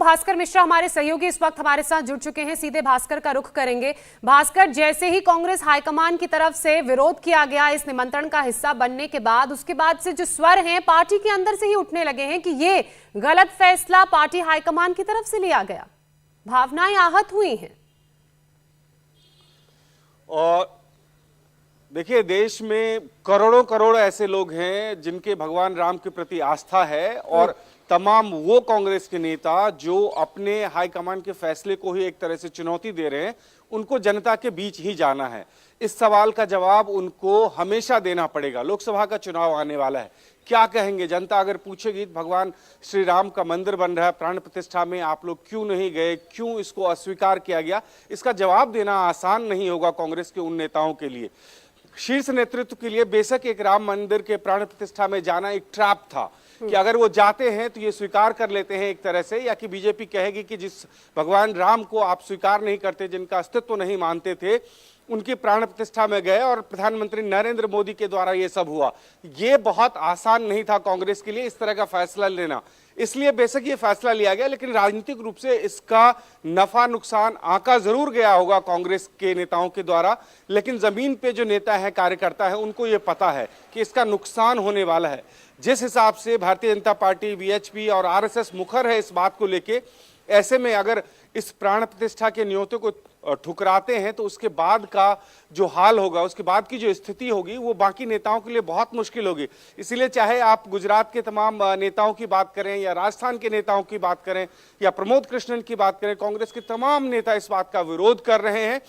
भास्कर मिश्रा हमारे सहयोगी इस वक्त हमारे साथ जुड़ चुके हैं। सीधे भास्कर का रुख करेंगे। भास्कर, जैसे ही कांग्रेस हाईकमान की तरफ से विरोध किया गया इस निमंत्रण का हिस्सा बनने के बाद, उसके बाद से जो स्वर हैं पार्टी के अंदर से ही उठने लगे हैं कि ये गलत फैसला पार्टी हाईकमान की तरफ से लिया गया, भावनाएं आहत हुई हैं। और देखिए, देश में करोड़ों करोड़ ऐसे लोग हैं जिनके भगवान राम के प्रति आस्था है, और तमाम वो कांग्रेस के नेता जो अपने हाईकमान के फैसले को ही एक तरह से चुनौती दे रहे हैं, उनको जनता के बीच ही जाना है। इस सवाल का जवाब उनको हमेशा देना पड़ेगा। लोकसभा का चुनाव आने वाला है, क्या कहेंगे जनता अगर पूछेगी भगवान श्री राम का मंदिर बन रहा है, प्राण प्रतिष्ठा में आप लोग क्यों नहीं गए, क्यों इसको अस्वीकार किया गया, इसका जवाब देना आसान नहीं होगा कांग्रेस के उन नेताओं के लिए। शीर्ष नेतृत्व के लिए बेशक एक राम मंदिर के प्राण प्रतिष्ठा में जाना एक ट्रैप था कि अगर वो जाते हैं तो ये स्वीकार कर लेते हैं एक तरह से, या कि बीजेपी कहेगी कि जिस भगवान राम को आप स्वीकार नहीं करते, जिनका अस्तित्व नहीं मानते थे, उनकी प्राण प्रतिष्ठा में गए और प्रधानमंत्री नरेंद्र मोदी के द्वारा ये सब हुआ। ये बहुत आसान नहीं था कांग्रेस के लिए इस तरह का फैसला लेना, इसलिए बेशक ये फैसला लिया गया, लेकिन राजनीतिक रूप से इसका नफा नुकसान आंका जरूर गया होगा कांग्रेस के नेताओं के द्वारा। लेकिन जमीन पे जो नेता है, कार्यकर्ता है, उनको ये पता है कि इसका नुकसान होने वाला है। जिस हिसाब से भारतीय जनता पार्टी, वीएचपी और आरएसएस मुखर है इस बात को लेके, ऐसे में अगर इस प्राण प्रतिष्ठा के नियतों को ठुकराते हैं तो उसके बाद का जो हाल होगा, उसके बाद की जो स्थिति होगी, वो बाकी नेताओं के लिए बहुत मुश्किल होगी। इसीलिए चाहे आप गुजरात के तमाम नेताओं की बात करें या राजस्थान के नेताओं की बात करें या प्रमोद कृष्णन की बात करें, कांग्रेस के तमाम नेता इस बात का विरोध कर रहे हैं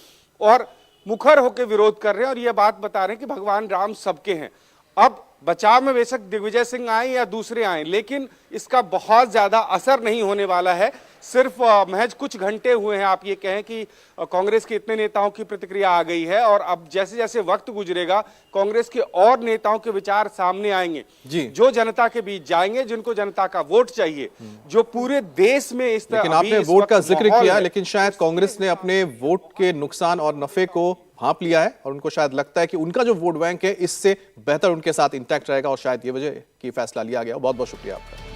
और मुखर होकर विरोध कर रहे हैं और यह बात बता रहे हैं कि भगवान राम सबके हैं। अब बचाव में बेशक दिग्विजय सिंह आए या दूसरे आए, लेकिन इसका बहुत ज्यादा असर नहीं होने वाला है। सिर्फ महज कुछ घंटे हुए हैं, आप ये कहें कि कांग्रेस के इतने नेताओं की प्रतिक्रिया आ गई है, और अब जैसे जैसे वक्त गुजरेगा कांग्रेस के और नेताओं के विचार सामने आएंगे जो जनता के बीच जाएंगे, जिनको जनता का वोट चाहिए, जो पूरे देश में इस तरह। लेकिन आपने वोट का जिक्र किया, लेकिन शायद कांग्रेस ने अपने वोट के नुकसान और नफे को भांप लिया है और उनको शायद लगता है कि उनका जो वोट बैंक है इससे बेहतर उनके साथ इंटैक्ट रहेगा, और शायद ये वजह कि फैसला लिया गया। बहुत बहुत शुक्रिया आपका।